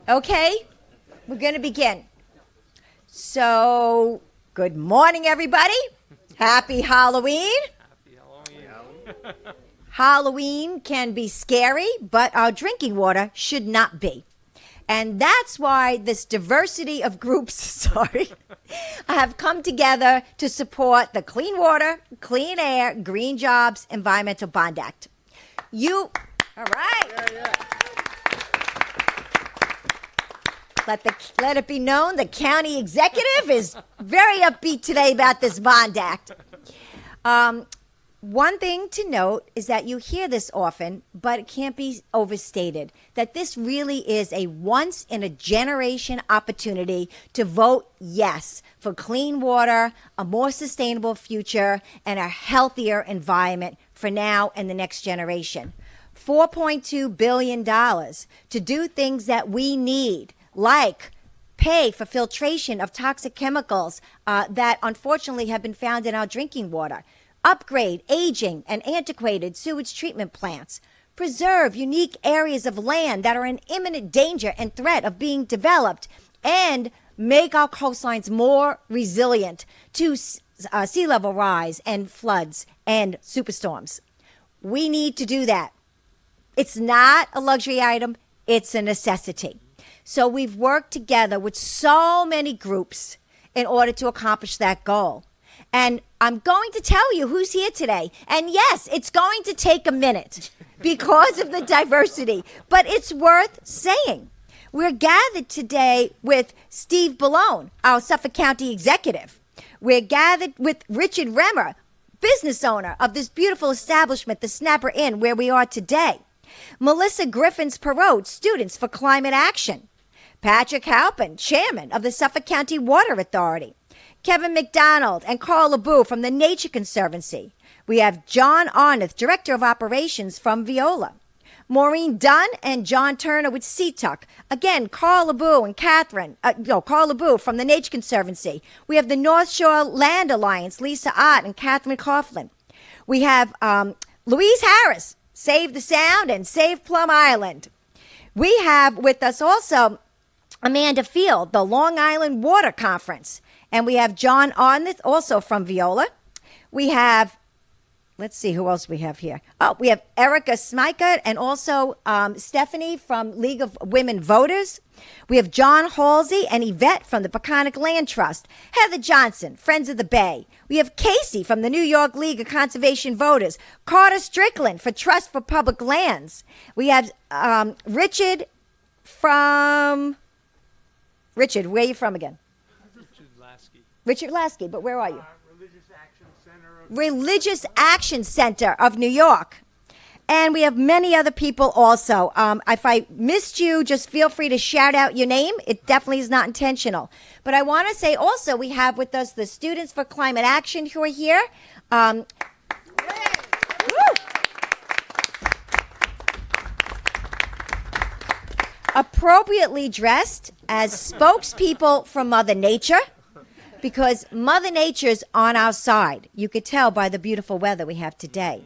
Okay, we're going to begin. So, good morning, everybody. Happy Halloween. Happy Halloween. Halloween can be scary, but our drinking water should not be. And that's why this diversity of groups, have come together to support the Clean Water, Clean Air, Green Jobs, Environmental Bond Act. All right. Yeah. Let it be known the county executive is very upbeat today about this bond act. One thing to note is that you hear this often, but it can't be overstated, that this really is a once-in-a-generation opportunity to vote yes for clean water, a more sustainable future, and a healthier environment for now and the next generation. $4.2 billion to do things that we need, like pay for filtration of toxic chemicals that unfortunately have been found in our drinking water, upgrade aging and antiquated sewage treatment plants, preserve unique areas of land that are in imminent danger and threat of being developed, and make our coastlines more resilient to sea level rise and floods and superstorms. We need to do that. It's not a luxury item, it's a necessity. So we've worked together with so many groups in order to accomplish that goal. And I'm going to tell you who's here today. And yes, it's going to take a minute because of the diversity, but it's worth saying. We're gathered today with Steve Bellone, our Suffolk County executive. We're gathered with Richard Remmer, business owner of this beautiful establishment, the Snapper Inn, where we are today. Melissa Griffin's Parrot, Students for Climate Action. Patrick Halpin, chairman of the Suffolk County Water Authority. Kevin McDonald and Carl LoBue from the Nature Conservancy. We have Jon Arnth, director of operations from Veolia. Maureen Dunn and John Turner with Seatuck. Again, Carl LoBue and Katherine, Carl LoBue from the Nature Conservancy. We have the North Shore Land Alliance, Lisa Ott and Katherine Coughlin. We have Louise Harris, Save the Sound and Save Plum Island. We have with us also Amanda Field, the Long Island Water Conference. And we have Jon Arnth, also from Veolia. We have, let's see who else we have here. Oh, we have Ericka, Smitka, and also Stephanie from League of Women Voters. We have John Halsey and Yvette from the Peconic Land Trust. Heather Johnson, Friends of the Bay. We have Casey from the New York League of Conservation Voters. Carter Strickland for Trust for Public Lands. We have Richard from... Richard, where are you from again? Richard Lasky, but where are you? Religious Action Center of New York. And we have many other people also. If I missed you, just feel free to shout out your name. It definitely is not intentional. But I want to say also we have with us the Students for Climate Action who are here. Appropriately dressed as spokespeople for Mother Nature, because Mother Nature's on our side. You could tell by the beautiful weather we have today.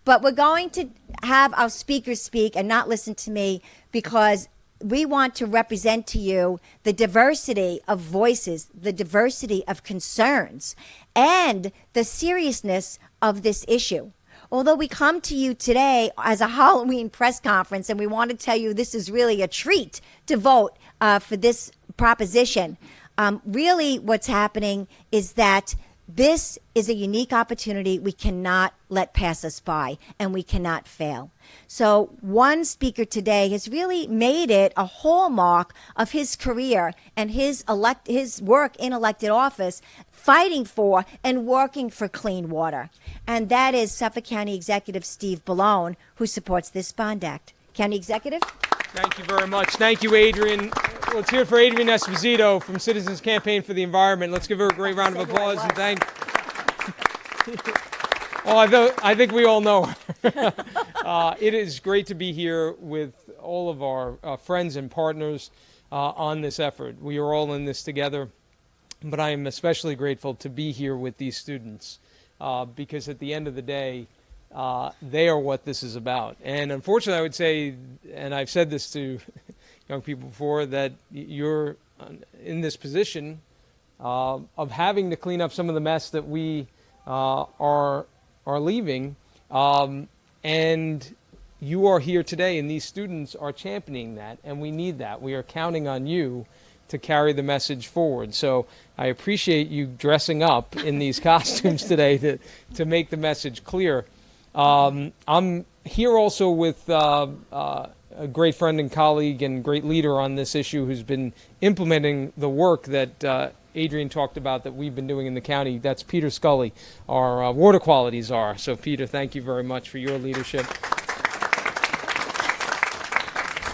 But we're going to have our speakers speak and not listen to me, because we want to represent to you the diversity of voices, the diversity of concerns, and the seriousness of this issue. Although we come to you today as a Halloween press conference, and we want to tell you this is really a treat to vote for this proposition, really what's happening is that this is a unique opportunity we cannot let pass us by, and we cannot fail. So one speaker today has really made it a hallmark of his career and his work in elected office, fighting for and working for clean water. And that is Suffolk County Executive Steve Bellone, who supports this bond act. County Executive? Thank you very much. Thank you, Adrienne. Let's hear it for Adrienne Esposito from Citizens Campaign for the Environment. Let's give her a great round of applause and thank. Well, I think we all know her. It is great to be here with all of our friends and partners on this effort. We are all in this together, but I am especially grateful to be here with these students because at the end of the day, they are what this is about. And unfortunately, I would say and I've said this to young people before, that you're in this position of having to clean up some of the mess that we are leaving, and you are here today, and these students are championing that, and we need that. We are counting on you to carry the message forward. So I appreciate you dressing up in these costumes today to make the message clear. I'm here also with a great friend and colleague and great leader on this issue who's been implementing the work that Adrienne talked about that we've been doing in the county. That's Peter Scully, our water quality czar. So Peter, thank you very much for your leadership.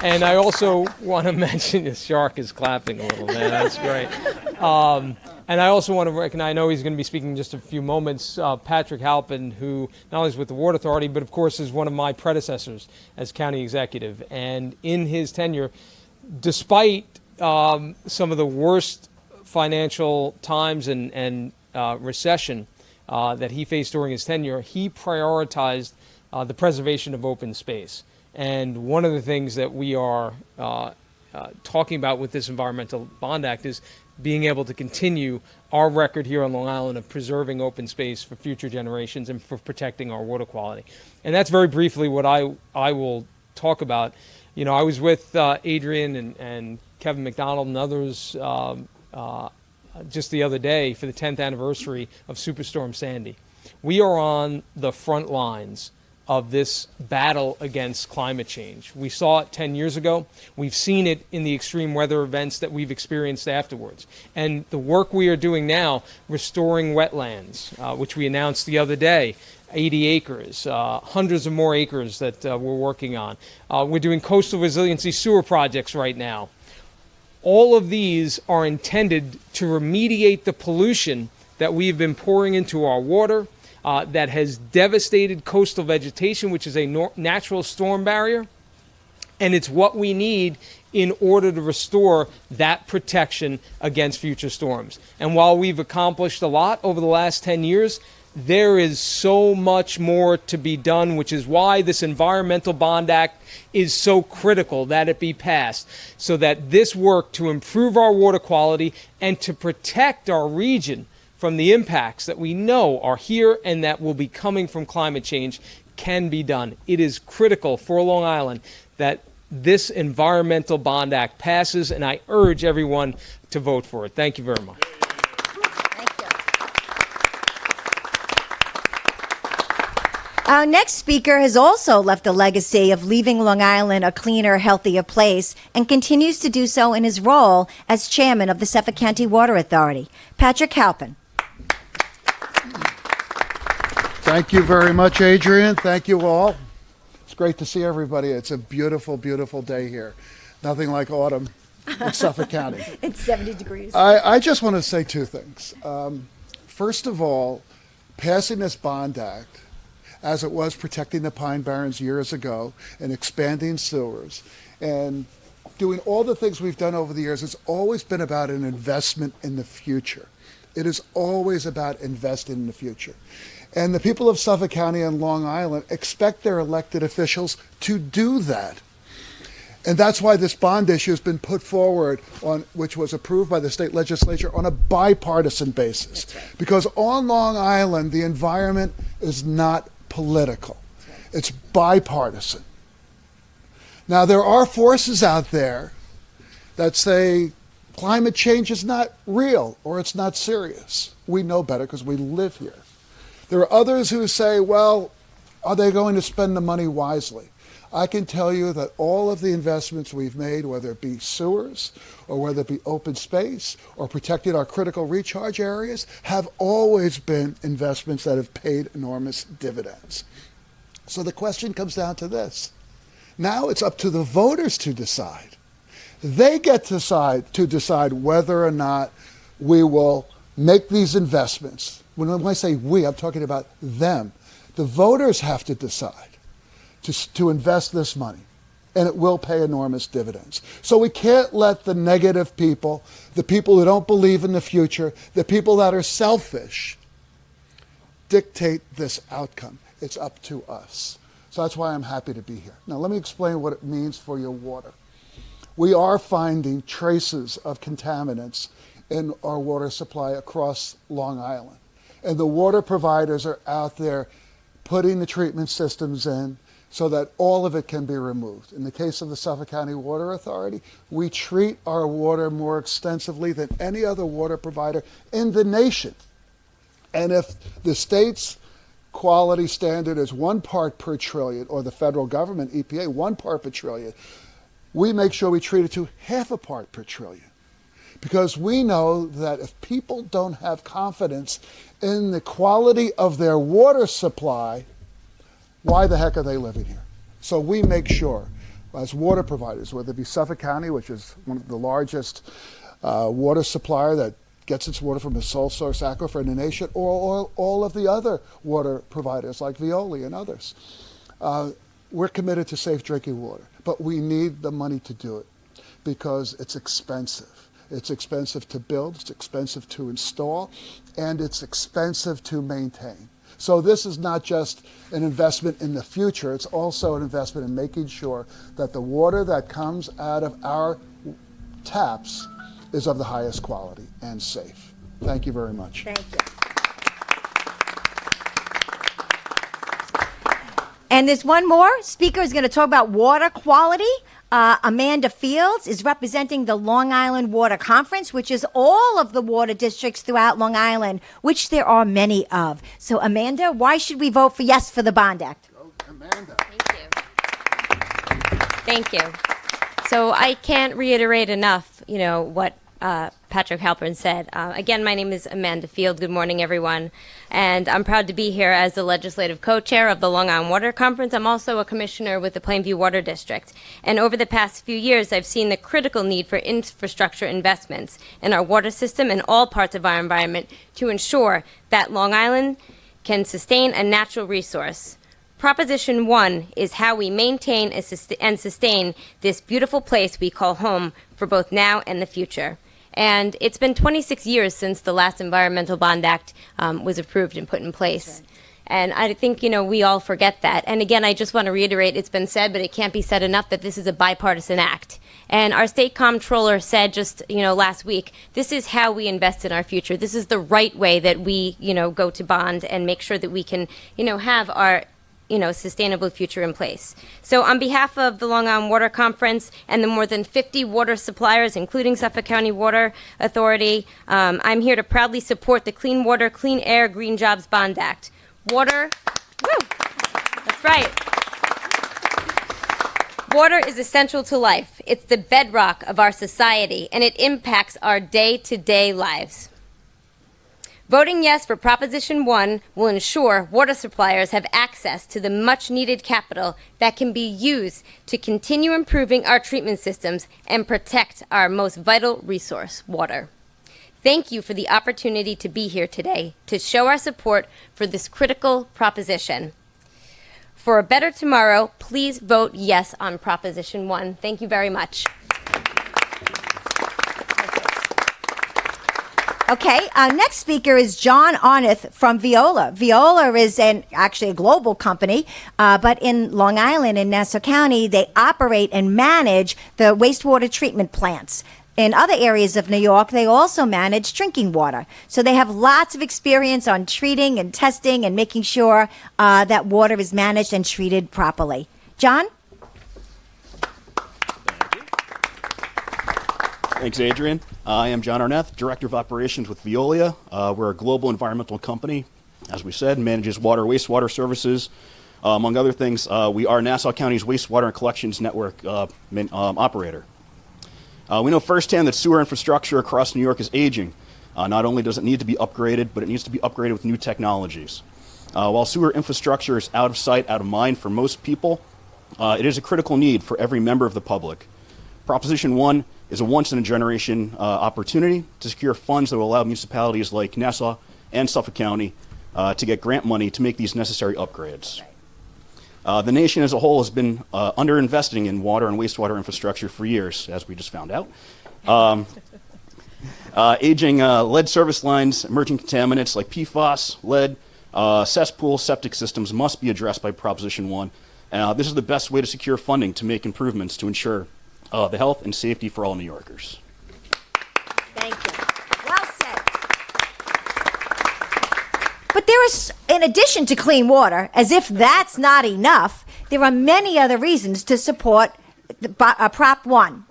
And I also want to mention, the shark is clapping a little, man. That's great. And I also want to recognize, I know he's going to be speaking in just a few moments, Patrick Halpin, who not only is with the Water Authority, but of course is one of my predecessors as county executive. And in his tenure, despite some of the worst financial times and recession that he faced during his tenure, he prioritized the preservation of open space. And one of the things that we are talking about with this Environmental Bond Act is being able to continue our record here on Long Island of preserving open space for future generations and for protecting our water quality. And that's very briefly what I will talk about. You know, I was with Adrienne and Kevin McDonald and others just the other day for the 10th anniversary of Superstorm Sandy. We are on the front lines of this battle against climate change. We saw it 10 years ago. We've seen it in the extreme weather events that we've experienced afterwards. And the work we are doing now, restoring wetlands, which we announced the other day, 80 acres, hundreds of more acres that we're working on. We're doing coastal resiliency sewer projects right now. All of these are intended to remediate the pollution that we've been pouring into our water, that has devastated coastal vegetation, which is a natural storm barrier. And it's what we need in order to restore that protection against future storms. And while we've accomplished a lot over the last 10 years, there is so much more to be done, which is why this Environmental Bond Act is so critical that it be passed, so that this work to improve our water quality and to protect our region from the impacts that we know are here and that will be coming from climate change can be done. It is critical for Long Island that this Environmental Bond Act passes, and I urge everyone to vote for it. Thank you very much. Our next speaker has also left a legacy of leaving Long Island a cleaner, healthier place and continues to do so in his role as chairman of the Suffolk County Water Authority. Patrick Halpin. Thank you very much, Adrienne. Thank you all. It's great to see everybody. It's a beautiful, beautiful day here. Nothing like autumn in Suffolk County. It's 70 degrees. I just want to say two things. First of all, passing this Bond Act, as it was protecting the Pine Barrens years ago and expanding sewers and doing all the things we've done over the years, it's always been about an investment in the future. It is always about investing in the future. And the people of Suffolk County and Long Island expect their elected officials to do that. And that's why this bond issue has been put forward, which was approved by the state legislature on a bipartisan basis. Because on Long Island, the environment is not political. It's bipartisan. Now, there are forces out there that say climate change is not real or it's not serious. We know better because we live here. There are others who say, well, are they going to spend the money wisely? I can tell you that all of the investments we've made, whether it be sewers or whether it be open space or protecting our critical recharge areas, have always been investments that have paid enormous dividends. So the question comes down to this. Now it's up to the voters to decide. They get to decide whether or not we will make these investments. When I say we, I'm talking about them. The voters have to decide to invest this money, and it will pay enormous dividends. So we can't let the negative people, the people who don't believe in the future, the people that are selfish, dictate this outcome. It's up to us. So that's why I'm happy to be here. Now let me explain what it means for your water. We are finding traces of contaminants in our water supply across Long Island. And the water providers are out there putting the treatment systems in so that all of it can be removed. In the case of the Suffolk County Water Authority, we treat our water more extensively than any other water provider in the nation. And if the state's quality standard is 1 part per trillion, or the federal government, EPA, 1 part per trillion, we make sure we treat it to 0.5 part per trillion. Because we know that if people don't have confidence in the quality of their water supply, why the heck are they living here? So we make sure, as water providers, whether it be Suffolk County, which is one of the largest water supplier that gets its water from a sole source aquifer in the nation, or all of the other water providers like Veolia and others. We're committed to safe drinking water, but we need the money to do it because it's expensive. It's expensive to build, it's expensive to install, and it's expensive to maintain. So this is not just an investment in the future, it's also an investment in making sure that the water that comes out of our taps is of the highest quality and safe. Thank you very much. Thank you. And there's one more speaker is going to talk about water quality. Amanda Fields is representing the Long Island Water Conference, which is all of the water districts throughout Long Island, which there are many of. So, Amanda, why should we vote for yes for the Bond Act? Oh, Amanda. Thank you. So I can't reiterate enough, what Patrick Halpin said. Again, my name is Amanda Field. Good morning, everyone. And I'm proud to be here as the legislative co-chair of the Long Island Water Conference. I'm also a commissioner with the Plainview Water District. And over the past few years, I've seen the critical need for infrastructure investments in our water system and all parts of our environment to ensure that Long Island can sustain a natural resource. Proposition 1 is how we maintain and sustain this beautiful place we call home for both now and the future. And it's been 26 years since the last Environmental Bond Act was approved and put in place. Right. And I think, we all forget that. And again, I just want to reiterate, it's been said, but it can't be said enough, that this is a bipartisan act. And our state comptroller said just, last week, this is how we invest in our future. This is the right way that we, go to bond and make sure that we can, have our sustainable future in place. So on behalf of the Long Island Water Conference and the more than 50 water suppliers, including Suffolk County Water Authority, I'm here to proudly support the Clean Water, Clean Air, Green Jobs Bond Act. Water, woo, that's right. Water is essential to life. It's the bedrock of our society, and it impacts our day-to-day lives. Voting yes for Proposition 1 will ensure water suppliers have access to the much-needed capital that can be used to continue improving our treatment systems and protect our most vital resource, water. Thank you for the opportunity to be here today to show our support for this critical proposition. For a better tomorrow, please vote yes on Proposition 1. Thank you very much. Okay, our next speaker is Jon Arnth from Veolia. Veolia is actually a global company, but in Long Island and Nassau County, they operate and manage the wastewater treatment plants. In other areas of New York, they also manage drinking water. So they have lots of experience on treating and testing and making sure that water is managed and treated properly. Jon? Thanks, Adrienne. I am Jon Arnth, Director of Operations with Veolia. We're a global environmental company, as we said, manages water, wastewater services. Among other things, we are Nassau County's wastewater and collections network operator. We know firsthand that sewer infrastructure across New York is aging. Not only does it need to be upgraded, but it needs to be upgraded with new technologies. While sewer infrastructure is out of sight, out of mind for most people, it is a critical need for every member of the public. Proposition 1 is a once-in-a-generation opportunity to secure funds that will allow municipalities like Nassau and Suffolk County to get grant money to make these necessary upgrades. The nation as a whole has been underinvesting in water and wastewater infrastructure for years, as we just found out. Aging lead service lines, emerging contaminants like PFAS, lead, cesspool, septic systems must be addressed by Proposition 1, This is the best way to secure funding to make improvements to ensure the health and safety for all New Yorkers. Thank you. Well said. But there is, in addition to clean water, as if that's not enough, there are many other reasons to support Prop 1.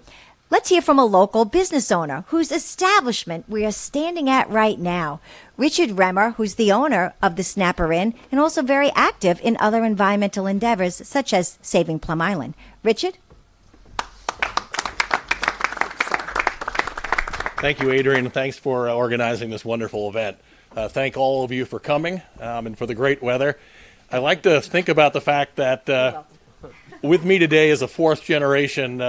Let's hear from a local business owner whose establishment we are standing at right now. Richard Remmer, who's the owner of the Snapper Inn and also very active in other environmental endeavors such as saving Plum Island. Richard? Thank you, Adrienne. Thanks for organizing this wonderful event. Thank all of you for coming and for the great weather. I like to think about the fact that with me today is a fourth generation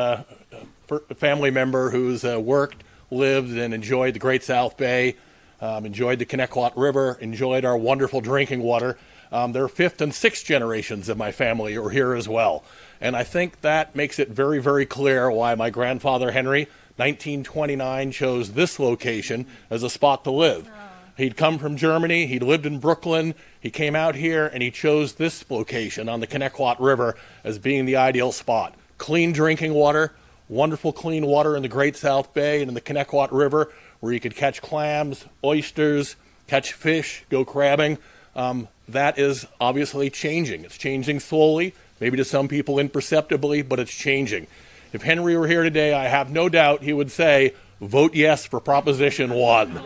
family member who's worked, lived, and enjoyed the Great South Bay, enjoyed the Connecticut River, enjoyed our wonderful drinking water. There are fifth and sixth generations of my family who are here as well. And I think that makes it very, very clear why my grandfather Henry, 1929, chose this location as a spot to live. He'd come from Germany, he'd lived in Brooklyn, he came out here and he chose this location on the Connecticut River as being the ideal spot. Clean drinking water, wonderful clean water in the Great South Bay and in the Connecticut River where you could catch clams, oysters, catch fish, go crabbing. That is obviously changing. It's changing slowly, maybe to some people imperceptibly, but it's changing. If Henry were here today, I have no doubt he would say, vote yes for Proposition 1.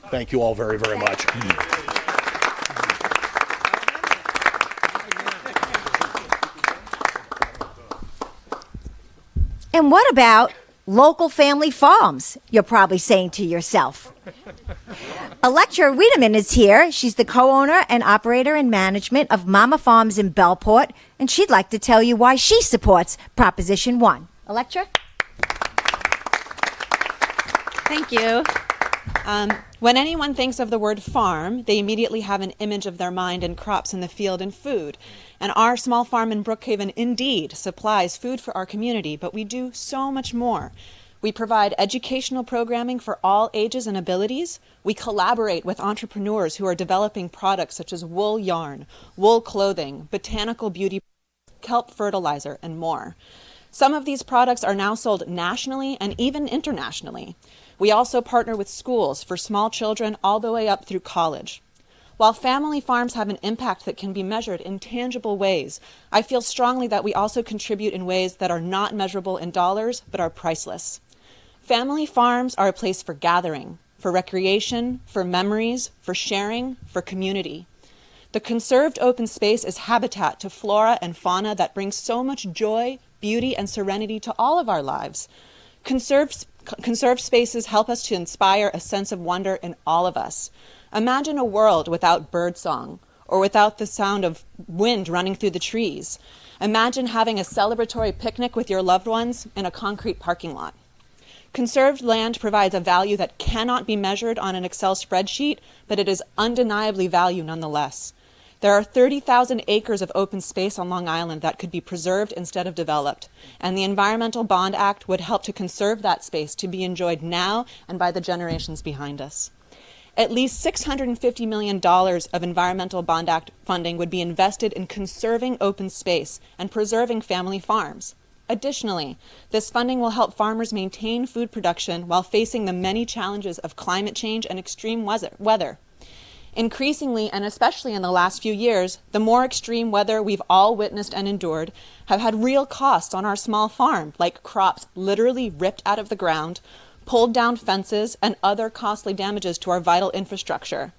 Thank you all very, very much. And what about local family farms, you're probably saying to yourself? Elettra Wiedemann is here. She's the co-owner and operator and management of Mama Farms in Bellport, and she'd like to tell you why she supports Proposition 1. Elettra? Thank you. When anyone thinks of the word farm, they immediately have an image of their mind and crops in the field and food. And our small farm in Brookhaven indeed supplies food for our community, but we do so much more. We provide educational programming for all ages and abilities. We collaborate with entrepreneurs who are developing products such as wool yarn, wool clothing, botanical beauty, kelp fertilizer, and more. Some of these products are now sold nationally and even internationally. We also partner with schools for small children all the way up through college. While family farms have an impact that can be measured in tangible ways, I feel strongly that we also contribute in ways that are not measurable in dollars, but are priceless. Family farms are a place for gathering, for recreation, for memories, for sharing, for community. The conserved open space is habitat to flora and fauna that brings so much joy, beauty, and serenity to all of our lives. Conserved spaces help us to inspire a sense of wonder in all of us. Imagine a world without birdsong or without the sound of wind running through the trees. Imagine having a celebratory picnic with your loved ones in a concrete parking lot. Conserved land provides a value that cannot be measured on an Excel spreadsheet, but it is undeniably value nonetheless. There are 30,000 acres of open space on Long Island that could be preserved instead of developed, and the Environmental Bond Act would help to conserve that space to be enjoyed now and by the generations behind us. At least $650 million of Environmental Bond Act funding would be invested in conserving open space and preserving family farms. Additionally, this funding will help farmers maintain food production while facing the many challenges of climate change and extreme weather. Increasingly, and especially in the last few years, the more extreme weather we've all witnessed and endured have had real costs on our small farm, like crops literally ripped out of the ground, pulled down fences, and other costly damages to our vital infrastructure.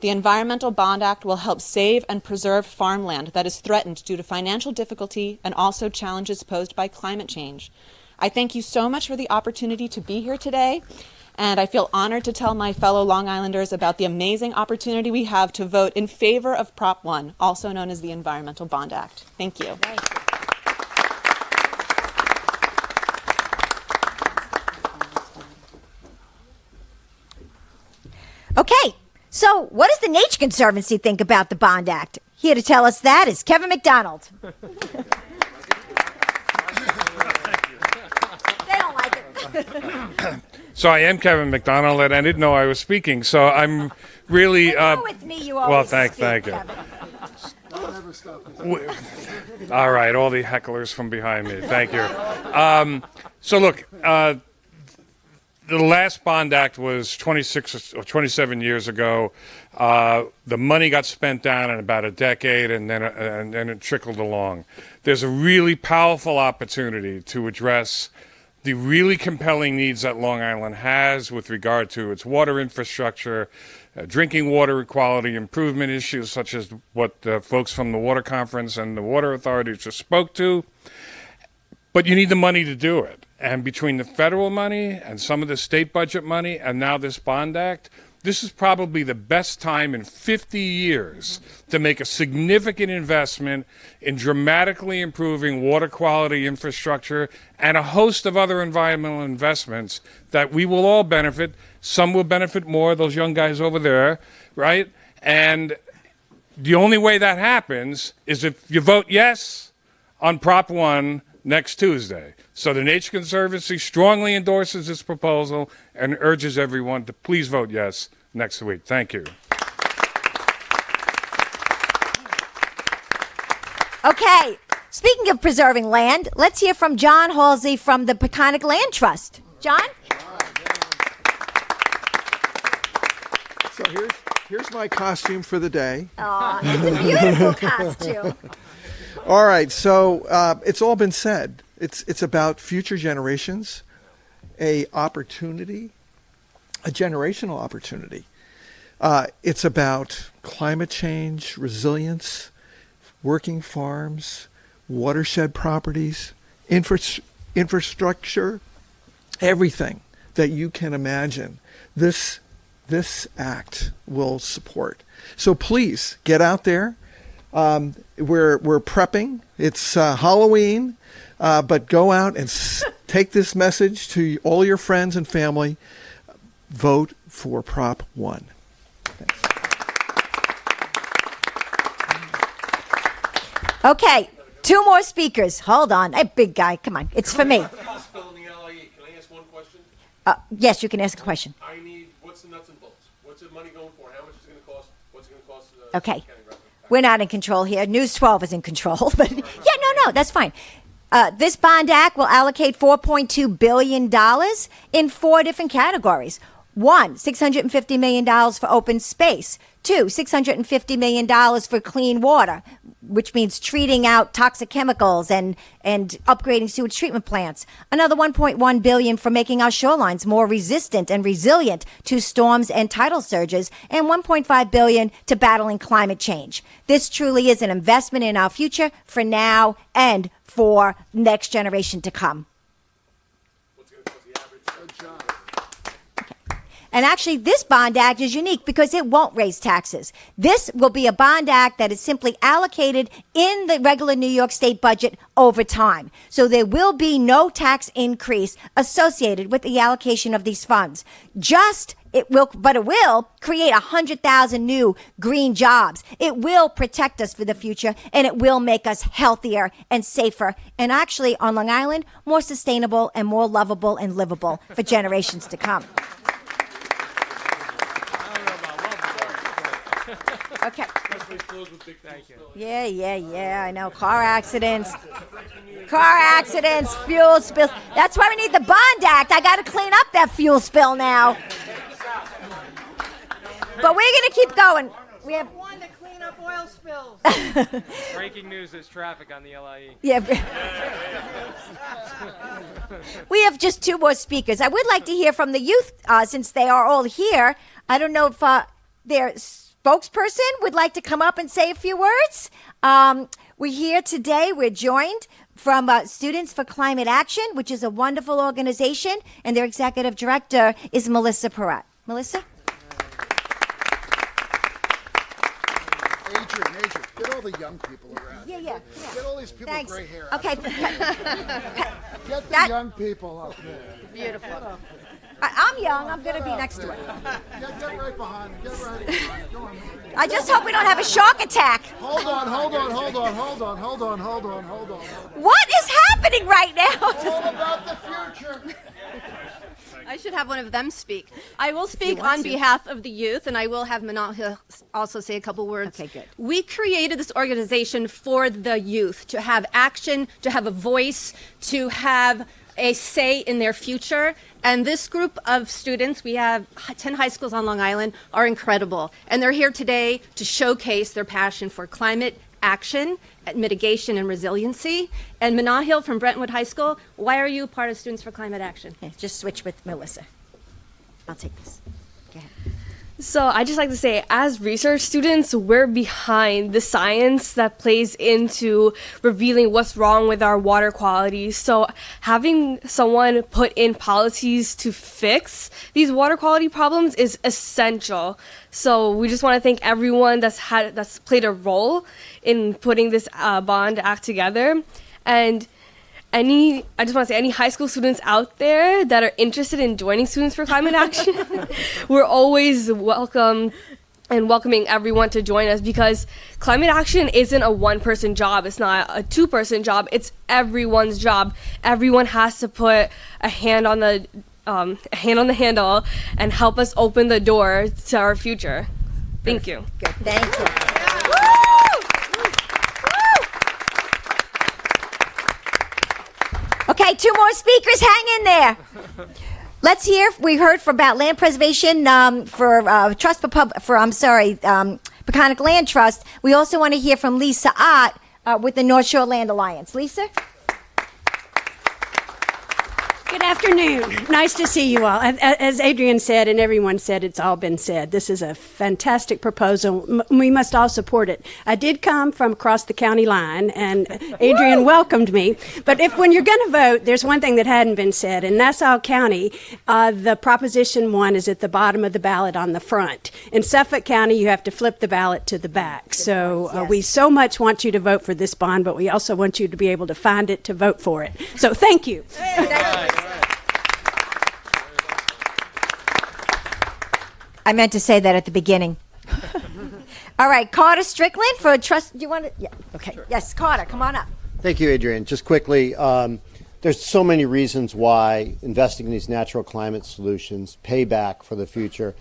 The Environmental Bond Act will help save and preserve farmland that is threatened due to financial difficulty and also challenges posed by climate change. I thank you so much for the opportunity to be here today. And I feel honored to tell my fellow Long Islanders about the amazing opportunity we have to vote in favor of Prop 1, also known as the Environmental Bond Act. Thank you. Okay, so what does the Nature Conservancy think about the Bond Act? Here to tell us that is Kevin McDonald. They don't like it. So I am Kevin McDonald, and I didn't know I was speaking. So I'm really. With me, you always well, thank you. Kevin. Don't ever All right, all the hecklers from behind me. Thank you. So look, the last Bond Act was 26 or 27 years ago. The money got spent down in about a decade, and then it trickled along. There's a really powerful opportunity to address the really compelling needs that Long Island has with regard to its water infrastructure, drinking water quality improvement issues such as what the folks from the Water Conference and the Water Authority just spoke to. But you need the money to do it. And between the federal money and some of the state budget money and now this Bond Act, this is probably the best time in 50 years to make a significant investment in dramatically improving water quality infrastructure and a host of other environmental investments that we will all benefit. Some will benefit more, those young guys over there, right? And the only way that happens is if you vote yes on Prop 1 next Tuesday. So the Nature Conservancy strongly endorses this proposal and urges everyone to please vote yes next week. Thank you. Okay, speaking of preserving land, let's hear from John Halsey from the Peconic Land Trust. John? So here's my costume for the day. Oh, it's a beautiful costume. All right, so it's all been said. It's about future generations, a opportunity, a generational opportunity. It's about climate change, resilience, working farms, watershed properties, infrastructure, everything that you can imagine. This act will support. So please get out there. We're prepping. It's Halloween, but go out and take this message to all your friends and family. Vote for Prop 1. Thanks. Okay, two more speakers. Hold on. Hey, big guy, come on. It's for me. Can I ask one question? Yes, you can ask a question. I need, what's the nuts and bolts? What's the money going for? How much is it going to cost? What's it going to cost? Okay. We're not in control here. News 12 is in control. But yeah, no, that's fine. This Bond Act will allocate $4.2 billion in 4 different categories. 1, $650 million for open space. 2, $650 million for clean water, which means treating out toxic chemicals and upgrading sewage treatment plants. Another $1.1 billion for making our shorelines more resistant and resilient to storms and tidal surges, and $1.5 billion to battling climate change. This truly is an investment in our future for now and for next generation to come. And actually, this Bond Act is unique because it won't raise taxes. This will be a Bond Act that is simply allocated in the regular New York State budget over time. So there will be no tax increase associated with the allocation of these funds. It will create 100,000 new green jobs. It will protect us for the future, and it will make us healthier and safer, and actually, on Long Island, more sustainable and more lovable and livable for generations to come. Okay. Yeah, I know. Car accidents, fuel spills. That's why we need the Bond Act. I got to clean up that fuel spill now. But we're going to keep going. We have one to clean up oil spills. Breaking news, there's traffic on the LIE. Yeah. We have just 2 more speakers. I would like to hear from the youth since they are all here. I don't know if their spokesperson would like to come up and say a few words. We're here today. We're joined from Students for Climate Action, which is a wonderful organization, and their executive director is Melissa Parrot. Melissa? Adrienne, get all the young people around. Yeah. Get all these people Thanks. with gray hair. Okay. Get the young people up there. Beautiful. I'm young. I'm going to be next to it. Get right behind. Get right behind. Go on. I just hope we don't have a shark attack. Hold on. What is happening right now? All about the future. I should have one of them speak. I will speak on behalf of the youth, and I will have Manal also say a couple words. Okay, good. We created this organization for the youth, to have action, to have a voice, to have a say in their future. And this group of students, we have 10 high schools on Long Island, are incredible. And they're here today to showcase their passion for climate action, mitigation, and resiliency. And Manahil from Brentwood High School, why are you part of Students for Climate Action? Okay, just switch with Melissa. I'll take this. Go ahead. So I just like to say, as research students, we're behind the science that plays into revealing what's wrong with our water quality. So having someone put in policies to fix these water quality problems is essential. So we just want to thank everyone that's played a role in putting this bond act together. And I just want to say, any high school students out there that are interested in joining Students for Climate Action, we're always welcoming everyone to join us, because climate action isn't a one-person job. It's not a two-person job. It's everyone's job. Everyone has to put a hand on the handle and help us open the door to our future. Thank you. Good. Thank you. Okay, 2 more speakers. Hang in there. Let's hear. We heard about land preservation Peconic Land Trust. We also want to hear from Lisa Ott with the North Shore Land Alliance. Lisa? Good afternoon. Nice to see you all. As Adrienne said, and everyone said, it's all been said. This is a fantastic proposal. We must all support it. I did come from across the county line, and Adrienne welcomed me. But when you're going to vote, there's one thing that hadn't been said. In Nassau County, the Proposition 1 is at the bottom of the ballot on the front. In Suffolk County, you have to flip the ballot to the back. So we so much want you to vote for this bond, but we also want you to be able to find it to vote for it. So thank you. I meant to say that at the beginning. All right, Carter Strickland for Trust. Do you want to? Yeah. Okay. Yes, Carter, come on up. Thank you, Adrienne. Just quickly, there's so many reasons why investing in these natural climate solutions pay back for the future.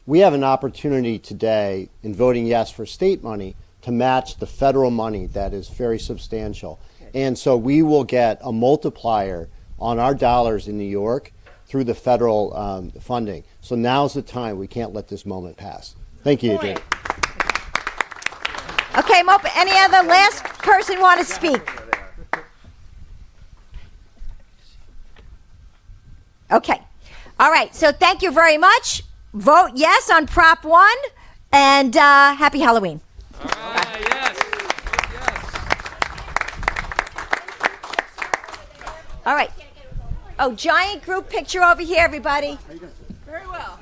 We have an opportunity today in voting yes for state money to match the federal money that is very substantial. And so we will get a multiplier on our dollars in New York through the federal funding. So now's the time. We can't let this moment pass. Thank you, Adrienne. Okay, any other last person want to speak? Okay. All right, so thank you very much. Vote yes on Prop 1, and happy Halloween. All right, yes. All right. Oh, giant group picture over here, everybody. Very well.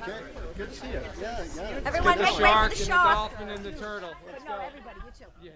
Good to see you. Yeah. Everyone, make way for the shark. The dolphin and the turtle. But no, everybody, you too. Yeah.